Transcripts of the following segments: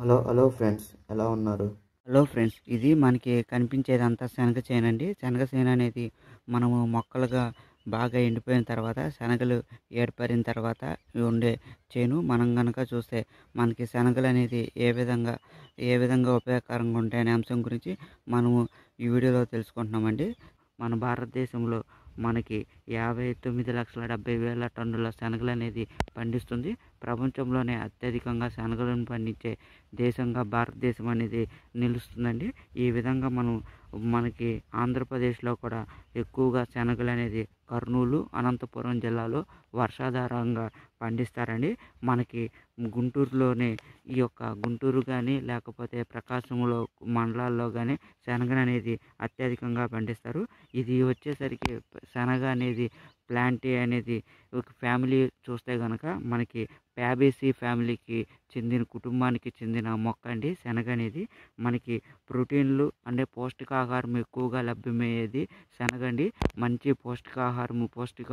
Hello friends, ఎలా ఉన్నారు? Hello friends, ఇది మనకి కనిపించేదంతా శనగ చేనండి. శనగ చేను అనేది మనము మొక్కలుగా బాగా ఎండిపోయిన తర్వాత శనగలు ఏర్పడిన తర్వాత ఉండే చేను. మనం గనక చూస్తే మనకి శనగలు అనేది ఏ విధంగా ఉపయోగకరంగా ఉంటాయనే అంశం గురించి మనము ఈ వీడియోలో తెలుసుకుంటున్నామండి. మన భారతదేశంలో మనకి 59,70,000 టన్నుల శనగలు అనేది పండిస్తుంది. ప్రపంచంలోనే అత్యధికంగా శనగలను పండించే దేశంగా భారతదేశం అనేది నిలుస్తుందండి. ఈ విధంగా మనకి ఆంధ్రప్రదేశ్లో కూడా ఎక్కువగా శనగలు అనేది కర్నూలు, అనంతపురం జిల్లాలో వర్షాధారంగా పండిస్తారండి. మనకి గుంటూరులోనే ఈ యొక్క గుంటూరు కానీ లేకపోతే ప్రకాశంలో మండలాల్లో కానీ శనగలు అనేది అత్యధికంగా పండిస్తారు. ఇది వచ్చేసరికి శనగ అనేది ప్లాంటీ అనేది ఒక ఫ్యామిలీ చూస్తే కనుక మనకి ఫ్యాబేసి ఫ్యామిలీకి చెందిన కుటుంబానికి చెందిన మొక్క అండి శనగ అనేది. మనకి ప్రోటీన్లు అంటే పౌష్టికాహారం ఎక్కువగా లభ్యమయ్యేది శనగ అండి. మంచి పౌష్టిక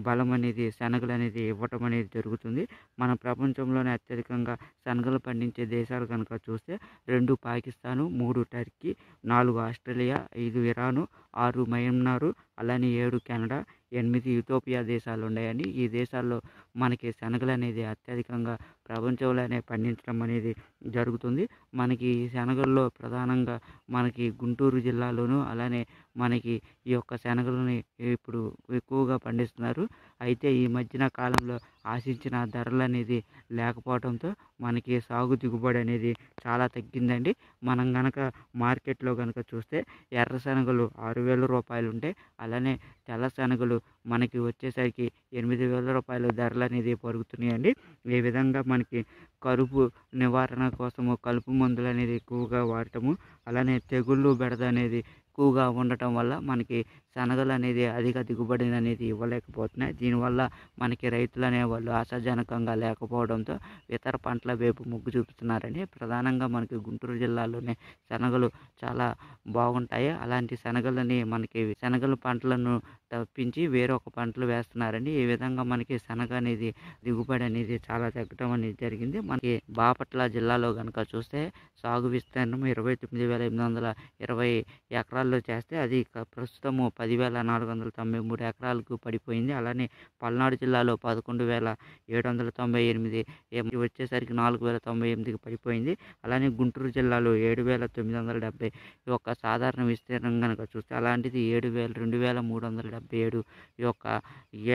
బలం అనేది శనగలు అనేది ఇవ్వటం అనేది జరుగుతుంది. మన ప్రపంచంలోనే అత్యధికంగా శనగలు పండించే దేశాలు కనుక చూస్తే 2 పాకిస్తాను, 3 టర్కీ, 4 ఆస్ట్రేలియా, 5 ఇరాను, 6 మయన్మారు, అలానే 7 కెనడా, 8 యూటోపియా దేశాలు ఉన్నాయండి. ఈ దేశాల్లో మనకి శనగలు అనేది అత్యధికంగా ప్రపంచంలోనే పండించడం అనేది జరుగుతుంది. మనకి ఈ శనగల్లో ప్రధానంగా మనకి గుంటూరు జిల్లాలోను అలానే మనకి ఈ యొక్క శనగలని ఇప్పుడు ఎక్కువగా పండిస్తున్నారు. అయితే ఈ మధ్యన కాలంలో ఆశించిన ధరలు అనేది లేకపోవడంతో మనకి సాగు దిగుబడి అనేది చాలా తగ్గిందండి. మనం గనక మార్కెట్లో కనుక చూస్తే ఎర్ర శనగలు 6,000 రూపాయలు ఉంటే, అలానే తెల్ల శనగలు మనకి వచ్చేసరికి 8,000 రూపాయలు ధరలు అనేది పరుగుతున్నాయండి. ఈ విధంగా మనకి కలుపు నివారణ కోసము కలుపు మందులు అనేది ఎక్కువగా వాడటము, అలానే తెగుళ్ళు బెడద అనేది ఎక్కువగా ఉండటం వల్ల మనకి శనగలు అనేది అధిక దిగుబడిని అనేది ఇవ్వలేకపోతున్నాయి. దీనివల్ల మనకి రైతులు అనేవాళ్ళు ఆశాజనకంగా లేకపోవడంతో ఇతర పంటల వైపు మొగ్గు చూపుతున్నారండి. ప్రధానంగా మనకి గుంటూరు జిల్లాలోనే శనగలు చాలా బాగుంటాయి. అలాంటి శనగల పంటలను తప్పించి వేరొక పంటలు వేస్తున్నారండి. ఈ విధంగా మనకి శనగ అనేది దిగుబడి అనేది చాలా తగ్గడం అనేది జరిగింది. మనకి బాపట్ల జిల్లాలో కనుక చూస్తే సాగు విస్తీర్ణం 29,820 ఎకరాల్లో చేస్తే అది ప్రస్తుతము 10,493 ఎకరాలకు పడిపోయింది. అలానే పల్నాడు జిల్లాలో 11,798 వచ్చేసరికి 4,098కి పడిపోయింది. అలానే గుంటూరు జిల్లాలో 7,970 ఈ యొక్క సాధారణ విస్తీర్ణం కనుక చూస్తే అలాంటిది 2,377 ఈ యొక్క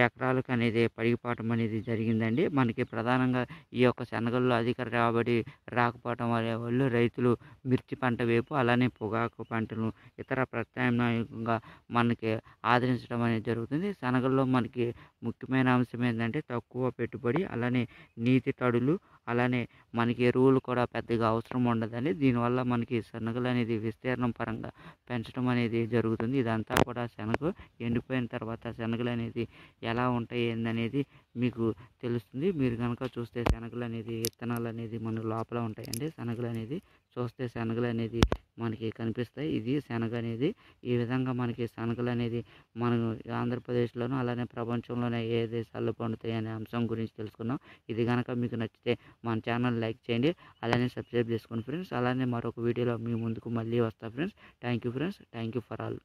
ఎకరాలకు అనేది పడిపోవటం అనేది జరిగిందండి. మనకి ప్రధానంగా ఈ యొక్క శనగల్లో అధిక రాబడి రాకపోవటం వల్ల రైతులు మిర్చి పంట వైపు అలానే పొగాకు పంటను ఇతర ప్రత్యామ్నాయంగా మనకి ఆదరించడం అనేది జరుగుతుంది. శనగల్లో మనకి ముఖ్యమైన అంశం ఏంటంటే తక్కువ పెట్టుబడి, అలానే నీటి తడులు, అలానే మనకి ఎరువులు కూడా పెద్దగా అవసరం ఉండదండి. దీనివల్ల మనకి శనగలు అనేది విస్తీర్ణం పరంగా పెంచడం అనేది జరుగుతుంది. ఇదంతా కూడా ఎండిపోయిన తర్వాత శనగలు అనేది ఎలా ఉంటాయి ఏందనేది మీకు తెలుస్తుంది. మీరు కనుక చూస్తే శనగలు అనేది విత్తనాలు అనేది మన లోపల ఉంటాయండి. శనగలు అనేది చూస్తే శనగలు అనేది మనకి కనిపిస్తాయి. ఇది శనగ అనేది. ఈ విధంగా మనకి శనగలు అనేది మన ఆంధ్రప్రదేశ్లోను అలానే ప్రపంచంలోనే ఏ దేశాల్లో పండుతాయి అనే అంశం గురించి తెలుసుకున్నాం. ఇది కనుక మీకు నచ్చితే మన ఛానల్ లైక్ చేయండి, అలానే సబ్స్క్రైబ్ చేసుకోండి ఫ్రెండ్స్. అలానే మరొక వీడియోలో మీ ముందుకు మళ్ళీ వస్తా friends. Thank you friends. Thank you for all.